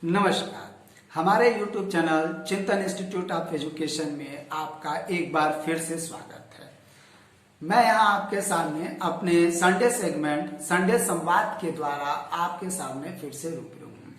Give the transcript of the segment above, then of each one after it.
नमस्कार। हमारे YouTube channel चिंतन इंस्टीट्यूट ऑफ एजुकेशन में आपका एक बार फिर से स्वागत है। मैं यहाँ आपके सामने अपने संडे सेगमेंट संडे संवाद के द्वारा आपके सामने फिर से रूबरू हूँ।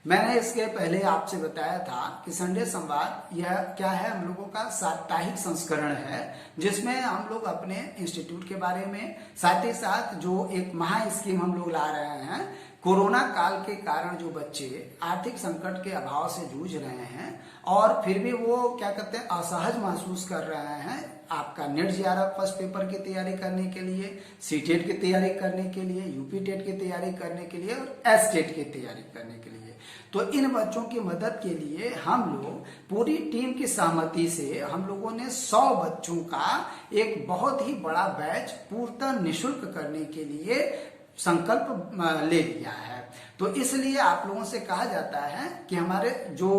मैंने इसके पहले आपसे बताया था कि संडे संवाद यह क्या है, हम लोगों का साप्ताहिक संस्करण है जिसमें हम लोग अपने इंस्टीट्यूट के बारे में, साथ ही साथ जो एक महा स्कीम हम लोग ला रहे हैं, कोरोना काल के कारण जो बच्चे आर्थिक संकट के अभाव से जूझ रहे हैं और फिर भी वो क्या कहते हैं असहज महसूस कर रहे हैं, आपका नेट जेआरएफ फर्स्ट पेपर की तैयारी करने के लिए, सीटेट की तैयारी करने के लिए, यूपी टेट की तैयारी करने के लिए और एस टेट की तैयारी करने के लिए। तो इन बच्चों की मदद के लिए हम लोग पूरी टीम की सहमति से हम लोगों ने 100 बच्चों का एक बहुत ही बड़ा बैच पूर्णतः निःशुल्क करने के लिए संकल्प ले लिया है। तो इसलिए आप लोगों से कहा जाता है कि हमारे जो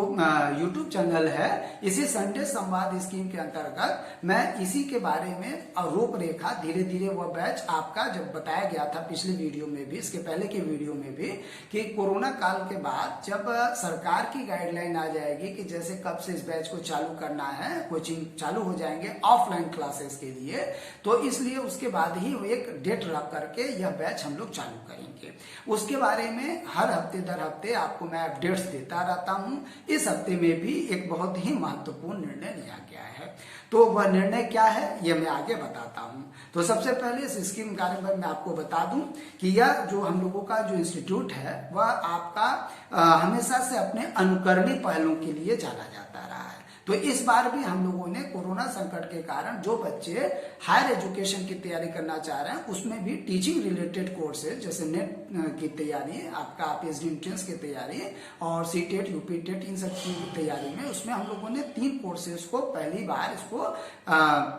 YouTube चैनल है, इसी संडे संवाद स्कीम के अंतर्गत मैं इसी के बारे में रूपरेखा धीरे धीरे वह बैच आपका जब बताया गया था पिछले वीडियो में भी, इसके पहले के वीडियो में भी, कि कोरोना काल के बाद जब सरकार की गाइडलाइन आ जाएगी कि जैसे कब से इस बैच को चालू करना है, कोचिंग चालू हो जाएंगे ऑफलाइन क्लासेस के लिए, तो इसलिए उसके बाद ही एक डेट रख करके यह बैच हम लोग चालू करेंगे। उसके बारे में हर हफ्ते दर हफ्ते आपको मैं अपडेट्स देता रहता हूं। इस हफ्ते में भी एक बहुत ही महत्वपूर्ण निर्णय लिया गया है। तो वह निर्णय क्या है ये मैं आगे बताता हूं। तो सबसे पहले इस स्कीम के बारे में मैं आपको बता दूं कि यह जो हम लोगों का जो इंस्टीट्यूट है वह आपका हमेशा से अपने अनुकरणीय पहलों के लिए जाना जाता रहा है। तो इस बार भी हम लोगों ने कोरोना संकट के कारण जो बच्चे हायर एजुकेशन की तैयारी करना चाह रहे हैं उसमें भी टीचिंग रिलेटेड कोर्सेज जैसे नेट की तैयारी, आपका पीएचडी एंट्रेंस की तैयारी और सीटेट, यूपी टेट, इन सब की तैयारी में उसमें हम लोगों ने 3 कोर्सेज को पहली बार इसको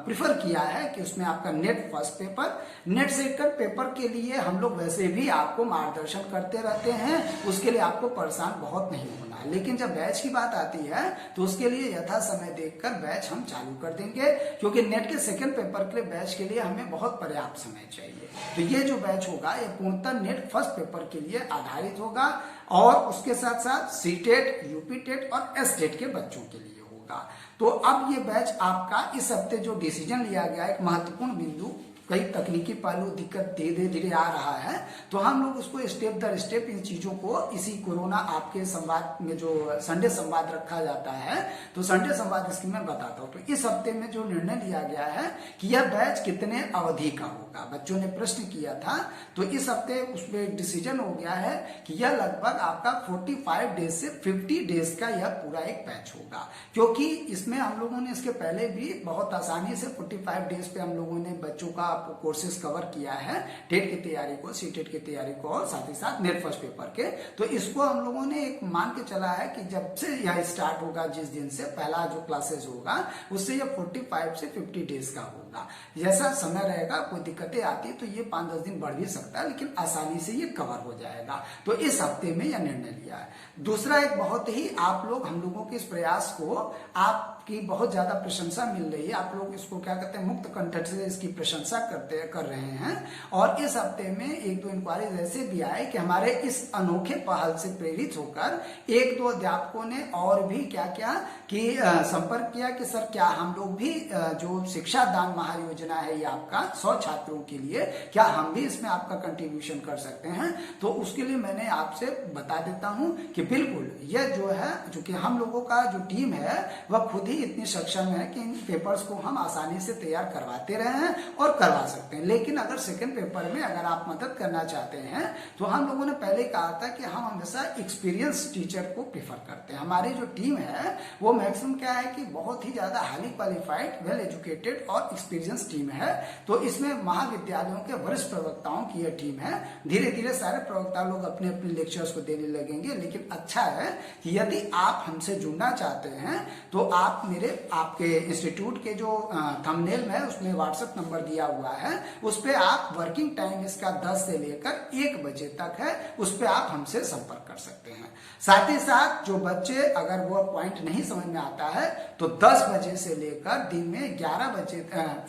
प्रिफर किया है कि उसमें आपका net first paper, net second paper के लिए हम लोग वैसे भी आपको मार्गदर्शन करते रहते हैं, उसके लिए आपको परेशान बहुत नहीं होना है। लेकिन जब बैच की बात आती है तो उसके लिए यथा समय देखकर बैच हम चालू कर देंगे, क्योंकि नेट के सेकंड पेपर के लिए बैच के लिए हमें बहुत पर्याप्त समय चाहिए। तो ये जो बैच होगा ये पूर्णतः नेट फर्स्ट पेपर के लिए आधारित होगा और उसके साथ साथ सीटेट, यूपी टेट और एस टेट के बच्चों के लिए होगा। तो अब ये बैच आपका इस हफ्ते जो डिसीजन लिया गया, एक महत्वपूर्ण बिंदु, कई तकनीकी पहलू दिक्कत धीरे धीरे आ रहा है, तो हम लोग उसको स्टेप दर स्टेप इन चीजों को इसी कोरोना आपके संवाद में जो संडे संवाद रखा जाता है, तो संडे संवाद स्कीम में बताता हूँ। तो इस हफ्ते में जो निर्णय लिया गया है कि यह बैच कितने अवधि का होगा, बच्चों ने प्रश्न किया था, तो इस हफ्ते उसमें एक डिसीजन हो गया है कि यह लगभग आपका 45 डेज से 50 डेज का यह पूरा एक बैच होगा। क्योंकि इसमें हम लोगों ने इसके पहले भी बहुत आसानी से 45 डेज पे हम लोगों ने बच्चों का कोर्सेज कवर किया है, टेट की तैयारी को, सीटेट की तैयारी को और साथ ही साथ नेट फर्स्ट पेपर के। तो इसको हम लोगों ने एक मान के चला है कि जब से यह स्टार्ट होगा, जिस दिन से पहला जो क्लासेस होगा उससे यह 45 से 50 डेज का होगा। जैसा समय रहेगा, कोई दिक्कतें आती तो ये 5-10 दिन बढ़ भी सकता है, लेकिन आसानी से ये कवर हो जाएगा। तो इस हफ्ते में यह निर्णय लिया है। दूसरा, एक बहुत ही आप लोग हम लोगों के इस प्रयास को आपकी बहुत ज्यादा प्रशंसा मिल रही है, आप लोग इसको क्या कहते हैं मुक्त कंठ से इसकी प्रशंसा कर रहे हैं। और इस हफ्ते में 1-2 इंक्वायरीज ऐसे भी आए कि हमारे इस अनोखे पहल से प्रेरित होकर 1-2 अध्यापकों ने और भी क्या क्या कि संपर्क किया कि सर क्या हम लोग भी जो शिक्षा दान महायोजना है ये आपका 100 छात्रों के लिए, क्या हम भी इसमें आपका कंट्रीब्यूशन कर सकते हैं। तो उसके लिए मैंने आपसे बता देता हूं कि बिल्कुल यह जो है, चूंकि हम लोगों का जो टीम है वह खुद ही इतनी सक्षम है कि इन पेपर्स को हम आसानी से तैयार करवाते रहे हैं और करवा सकते हैं। लेकिन अगर सेकंड पेपर में अगर आप मदद करना चाहते हैं तो हम लोगों ने पहले कहा था कि हम हमेशा एक्सपीरियंस टीचर को प्रीफर करते हैं। हमारी जो टीम है वो मैक्सिमम क्या है कि बहुत ही ज्यादा हाईली क्वालिफाइड, वेल एजुकेटेड और एक्सपीरियंस टीम है। तो इसमें महाविद्यालयों के वरिष्ठ प्रवक्ताओं की यह टीम है। धीरे धीरे सारे प्रवक्ता लोग अपने अपने लेक्चर्स को देने लगेंगे। लेकिन अच्छा है कि यदि आप हमसे जुड़ना चाहते हैं तो आप आपके इंस्टीट्यूट के जो थंबनेल में उसमें व्हाट्सएप नंबर दिया हुआ है, उस पे आप वर्किंग टाइम इसका 10 से लेकर 1 बजे तक है, उस पे आप हमसे संपर्क कर सकते हैं। साथ ही साथ जो बच्चे अगर वो पॉइंट नहीं समझ में आता है तो 10 बजे से लेकर दिन में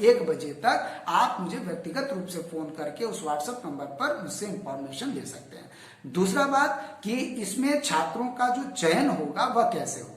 1 बजे तक आप मुझे व्यक्तिगत रूप से फोन करके उस व्हाट्सएप नंबर पर मुझसे इंफॉर्मेशन ले सकते हैं। दूसरा बात कि इसमें छात्रों का जो चयन होगा वह कैसे होगा,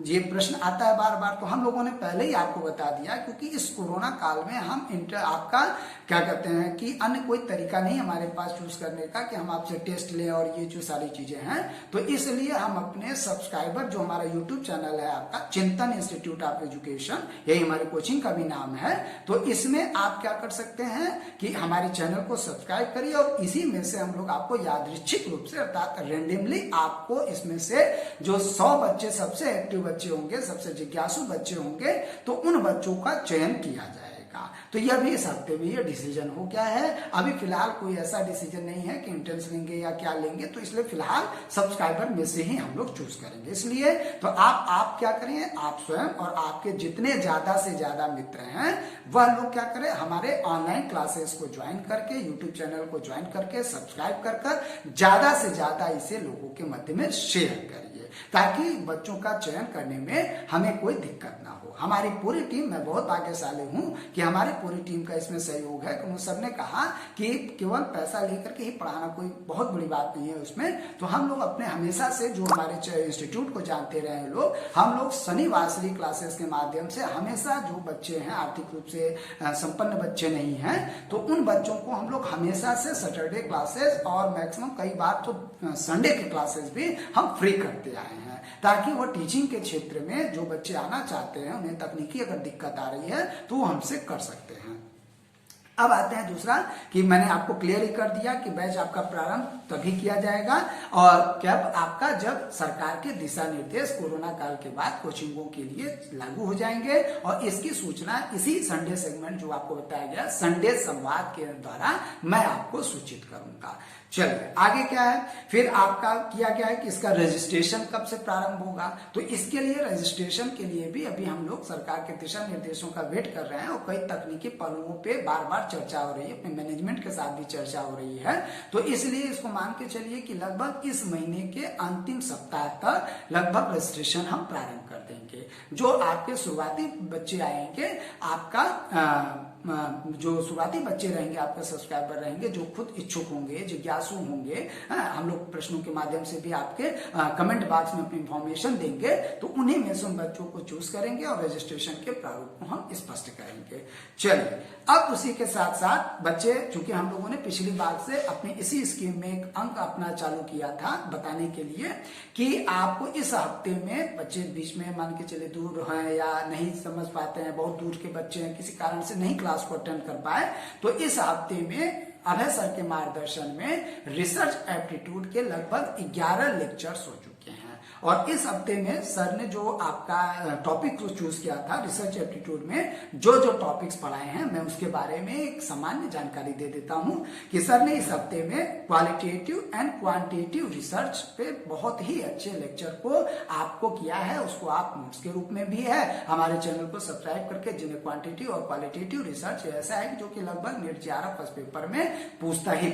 ये प्रश्न आता है बार बार। तो हम लोगों ने पहले ही आपको बता दिया, क्योंकि इस कोरोना काल में हम आपका क्या कहते हैं कि अन्य कोई तरीका नहीं हमारे पास चूज करने का कि हम आपसे टेस्ट लें और ये जो सारी चीजें हैं। तो इसलिए हम अपने सब्सक्राइबर, जो हमारा यूट्यूब चैनल है आपका चिंतन इंस्टीट्यूट ऑफ एजुकेशन, यही हमारी कोचिंग का भी नाम है, तो इसमें आप क्या कर सकते हैं कि हमारे चैनल को सब्सक्राइब करिए और इसी में से हम लोग आपको यादृच्छिक रूप से अर्थात रेंडमली आपको इसमें से जो 100 बच्चे सबसे एक्टिव बच्चे होंगे, सबसे जिज्ञासु बच्चे होंगे, तो उन बच्चों का चयन किया जाएगा। तो यह भी इस हफ्ते में ये डिसीजन हो गया है। अभी फिलहाल कोई ऐसा डिसीजन नहीं है कि एंट्रेंस लेंगे या क्या लेंगे, तो इसलिए फिलहाल सब्सक्राइबर में से ही हम लोग चूज करेंगे। इसलिए तो आप क्या करें, आप स्वयं और आपके जितने ज्यादा से ज्यादा मित्र हैं वह लोग क्या करें, हमारे ऑनलाइन क्लासेस को ज्वाइन करके, यूट्यूब चैनल को ज्वाइन करके, सब्सक्राइब कर ज्यादा से ज्यादा इसे लोगों के मध्य में शेयर करिए, ताकि बच्चों का चयन करने में हमें कोई दिक्कत ना हो। हमारी पूरी टीम, मैं बहुत भाग्यशाली हूं कि हमारी पूरी टीम का इसमें सहयोग है। उन सबने कहा कि केवल पैसा लेकर के ही पढ़ाना कोई बहुत बड़ी बात नहीं है उसमें। तो हम लोग अपने हमेशा से, जो हमारे इंस्टीट्यूट को जानते रहे लोग, हम लोग शनिवासरी क्लासेस के माध्यम से हमेशा जो बच्चे हैं आर्थिक रूप से संपन्न बच्चे नहीं हैं, तो उन बच्चों को हम लोग हमेशा से सैटरडे क्लासेस और मैक्सिमम कई बार तो संडे के क्लासेस भी हम फ्री करते आए हैं, ताकि वो टीचिंग के क्षेत्र में जो बच्चे आना चाहते हैं, उन्हें तकनीकी अगर दिक्कत आ रही है तो वो हमसे कर सकते हैं। अब आते हैं दूसरा कि मैंने आपको क्लियर ही कर दिया कि बैच आपका प्रारंभ तभी किया जाएगा और जब सरकार के दिशा निर्देश कोरोना काल के बाद कोचिंगों के लिए लागू हो जाएंगे, और इसकी सूचना इसी संडे सेगमेंट जो आपको बताया गया संडे संवाद के द्वारा मैं आपको सूचित करूंगा। चलिए आगे क्या है, फिर आपका किया गया है कि इसका रजिस्ट्रेशन कब से प्रारंभ होगा। तो इसके लिए रजिस्ट्रेशन के लिए भी अभी हम लोग सरकार के दिशा निर्देशों का वेट कर रहे हैं और कई तकनीकी पहलुओं पे बार बार चर्चा हो रही है, अपने मैनेजमेंट के साथ भी चर्चा हो रही है। तो इसलिए इसको मान के चलिए कि लगभग इस महीने के अंतिम सप्ताह तक लगभग रजिस्ट्रेशन हम प्रारंभ कर देंगे। जो आपके शुरुआती बच्चे आएंगे, आपका जो शुरुआती बच्चे रहेंगे, आपके सब्सक्राइबर रहेंगे, जो खुद इच्छुक होंगे, जिज्ञासु होंगे, हम लोग प्रश्नों के माध्यम से भी आपके कमेंट बॉक्स में अपनी इंफॉर्मेशन देंगे, तो उन्हीं में से उन बच्चों को चूज करेंगे और रजिस्ट्रेशन के प्रारूप को हम स्पष्ट करेंगे। चलिए अब उसी के साथ साथ बच्चे, चूंकि हम लोगों ने पिछली बार से अपनी इसी स्कीम में एक अंक अपना चालू किया था बताने के लिए कि आपको इस हफ्ते में बच्चे बीच में मान के चले दूर हैं या नहीं समझ पाते हैं, बहुत दूर के बच्चे हैं, किसी कारण से नहीं क्लास को अटेंड कर पाए, तो इस हफ्ते में अभय सर के मार्गदर्शन में रिसर्च एप्टीट्यूड के लगभग 11 लेक्चर्स हो चुके हैं। और इस हफ्ते में सर ने जो आपका टॉपिक को चूज किया था रिसर्च एप्टीट्यूड में, जो जो टॉपिक्स पढ़ाए हैं, मैं उसके बारे में एक सामान्य जानकारी दे देता हूं कि सर ने इस हफ्ते में क्वालिटेटिव एंड क्वांटिटेटिव रिसर्च पे बहुत ही अच्छे लेक्चर को आपको किया है। उसको आप नोट्स के रूप में भी है हमारे चैनल को सब्सक्राइब करके, जिन्हें क्वांटिटेटिव और क्वालिटेटिव रिसर्च ऐसा है जो कि लगभग नेट JRF फर्स्ट पेपर में पूछता है,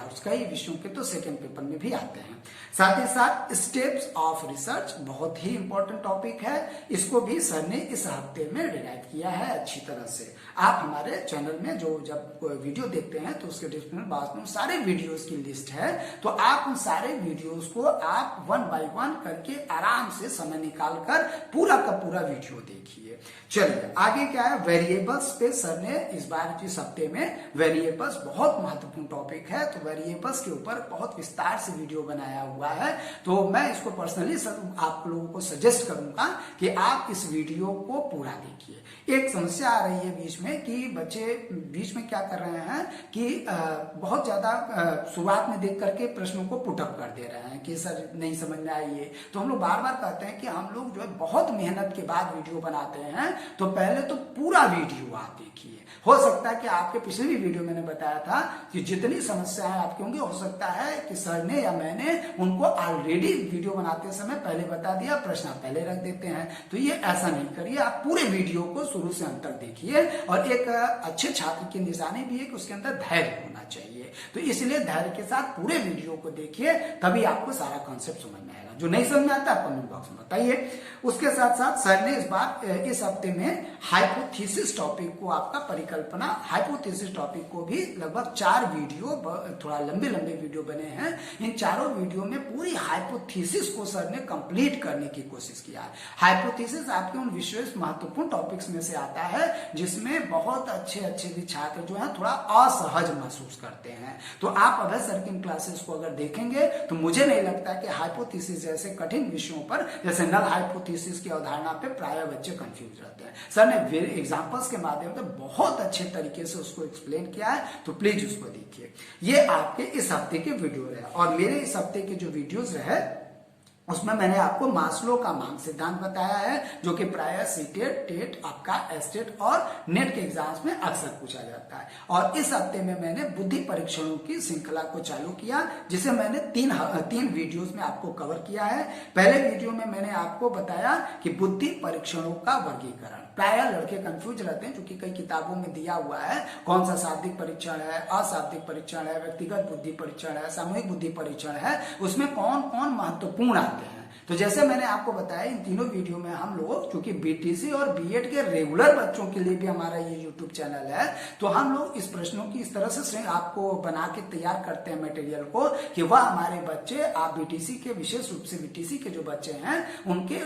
और कई विषयों के तो सेकेंड पेपर में भी आते हैं। साथ ही साथ स्टेप्स ऑफ रिसर्च बहुत ही इंपॉर्टेंट टॉपिक है, इसको भी सर ने इस हफ्ते में डिराइव किया है अच्छी तरह से। आप हमारे चैनल में जो जब वीडियो देखते हैं तो उसके डिस्क्रिप्शन बॉक्स में सारे वीडियोस की लिस्ट है, तो आप उन सारे वीडियोस को आप 1 बाय 1 करके आराम से समय निकाल कर पूरा का पूरा वीडियो देखिए। चलिए आगे क्या है, वेरिएबल्स पे सर ने इस बार इस हफ्ते में वेरिएबल्स बहुत महत्वपूर्ण टॉपिक है, तो वेरिएबल्स के ऊपर बहुत विस्तार से वीडियो बनाया हुआ है। तो मैं इसको पर्सनली आप लोगों को सजेस्ट करूंगा कि आप इस वीडियो को पूरा देखिए। एक समस्या आ रही है बीच में कि बच्चे बीच में क्या कर रहे हैं कि बहुत ज्यादा शुरुआत में देख करके प्रश्नों को पुटअप कर दे रहे हैं कि सर नहीं समझ में आई है। तो हम लोग बार बार कहते हैं कि हम लोग जो है बहुत मेहनत के बाद वीडियो बनाते हैं, तो पहले तो पूरा वीडियो आप देखिए। हो सकता है कि आपके पिछले भी वीडियो मैंने बताया था कि जितनी समस्याएं आपकी होंगी, हो सकता है कि सर ने या मैंने उनको ऑलरेडी वीडियो बनाते बनाते समय पहले बता दिया, प्रश्न आप पहले रख देते हैं। तो ये ऐसा नहीं करिए, आप पूरे वीडियो को शुरू से अंत तक देखिए। और एक अच्छे छात्र की निशानी भी है कि उसके अंदर धैर्य होना चाहिए। तो इसलिए धैर्य के साथ पूरे वीडियो को देखिए, तभी आपको सारा कॉन्सेप्ट समझ में आएगा। जो नहीं समझ में आता है कमेंट बॉक्स में बताइए। उसके साथ साथ सर ने इस हफ्ते में हाइपोथेसिस टॉपिक को, आपका परिकल्पना हाइपोथेसिस टॉपिक को भी लगभग 4 वीडियो, थोड़ा लंबे लंबे वीडियो बने हैं। इन चारों वीडियो में पूरी हाइपोथेसिस को सर ने कंप्लीट करने की कोशिश किया है। हाइपोथेसिस आपके उन विशेष महत्वपूर्ण टॉपिक्स में से आता है जिसमें बहुत अच्छे अच्छे भी छात्र जो है थोड़ा असहज महसूस करते हैं। तो आप अभय सर की क्लासेस को अगर देखेंगे तो मुझे नहीं लगता कि हाइपोथेसिस जैसे कठिन विषयों पर, जैसे नल हाइपोथेसिस की अवधारणा पे प्राय बच्चे कंफ्यूज रहते हैं। सर ने एग्जांपल्स के माध्यम से बहुत अच्छे तरीके से उसको एक्सप्लेन किया है, तो प्लीज उसको देखिए। ये आपके इस हफ्ते के वीडियो रहे। और मेरे इस हफ्ते के जो वीडियोस रहे उसमें मैंने आपको मास्लो का मांग सिद्धांत बताया है, जो कि प्रायः सीटेट, टेट, आपका एस्टेट और नेट के एग्जाम्स में अक्सर पूछा जाता है। और इस हफ्ते में मैंने बुद्धि परीक्षणों की श्रृंखला को चालू किया, जिसे मैंने तीन वीडियोस में आपको कवर किया है। पहले वीडियो में मैंने आपको बताया कि बुद्धि परीक्षणों का वर्गीकरण। प्रायः लड़के कंफ्यूज रहते हैं, क्योंकि कई किताबों में दिया हुआ है कौन सा शाब्दिक परीक्षण है, अशाब्दिक परीक्षण है, व्यक्तिगत बुद्धि परीक्षण है, सामूहिक बुद्धि परीक्षण है, उसमें कौन कौन महत्वपूर्ण आते हैं। तो जैसे मैंने आपको बताया, इन तीनों वीडियो में हम लोग, क्योंकि बीटीसी और बीएड के रेगुलर बच्चों के लिए भी हमारा ये यूट्यूब चैनल है, तो हम लोग इस प्रश्नों की इस तरह से आपको बना के तैयार करते हैं मटेरियल को, कि वह हमारे बच्चे, आप बीटीसी के, विशेष रूप से बीटीसी के जो बच्चे हैं, उनके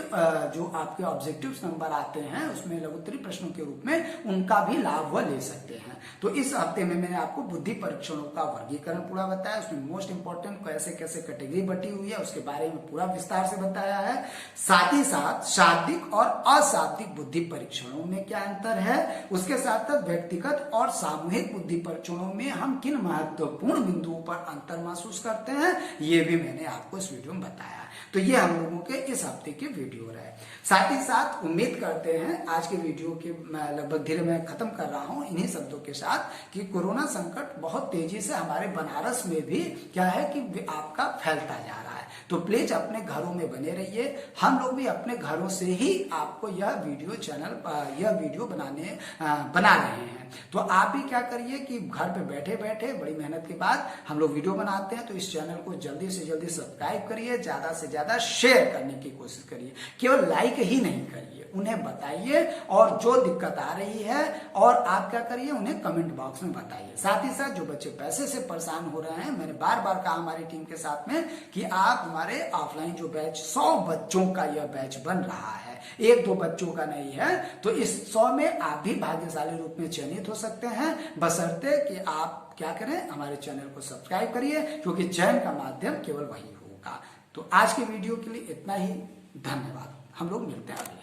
जो आपके ऑब्जेक्टिव नंबर आते हैं उसमें लघुत्तरीय प्रश्नों के रूप में, उनका भी लाभ वह ले सकते हैं। तो इस हफ्ते में मैंने आपको बुद्धि परीक्षणों का वर्गीकरण पूरा बताया, उसमें मोस्ट इंपॉर्टेंट कैसे कैसे कैटेगरी बटी हुई है उसके बारे में पूरा विस्तार से बताया है। साथ ही साथ शाब्दिक और अशाब्दिक बुद्धि परीक्षणों में क्या अंतर है, उसके साथ साथ व्यक्तिगत और सामूहिक बुद्धि परीक्षणों में हम किन महत्वपूर्ण बिंदुओं पर अंतर महसूस करते हैं, ये भी मैंने आपको इस वीडियो में बताया। तो ये हम लोगों के इस हफ्ते के वीडियो रहे। साथ ही साथ उम्मीद करते हैं आज के वीडियो के लगभग धीरे मैं खत्म कर रहा हूं इन्हीं शब्दों के साथ, कि कोरोना संकट बहुत तेजी से हमारे बनारस में भी क्या है कि आपका फैलता जा रहा है। तो प्लीज अपने घरों में बने रहिए। हम लोग भी अपने घरों से ही आपको यह वीडियो बना रहे हैं। तो आप भी क्या करिए कि घर पे बैठे बैठे बड़ी मेहनत के बाद हम लोग वीडियो बनाते हैं, तो इस चैनल को जल्दी से जल्दी सब्सक्राइब करिए, ज्यादा से ज्यादा शेयर करने की कोशिश करिए। केवल लाइक ही नहीं करिए, उन्हें बताइए, और जो दिक्कत आ रही है और आप क्या करिए उन्हें कमेंट बॉक्स में बताइए। साथ ही साथ जो बच्चे पैसे से परेशान हो रहे हैं, मैंने बार बार कहा हमारी टीम के साथ में कि आप हमारे ऑफलाइन जो बैच 100 बच्चों का यह बैच बन रहा है, 1-2 बच्चों का नहीं है, तो इस 100 में आप भी भाग्यशाली रूप में चयनित हो सकते हैं, बशर्ते कि आप क्या करें, हमारे चैनल को सब्सक्राइब करिए, क्योंकि चयन का माध्यम केवल वही होगा। तो आज के वीडियो के लिए इतना ही, धन्यवाद। हम लोग मिलते हैं।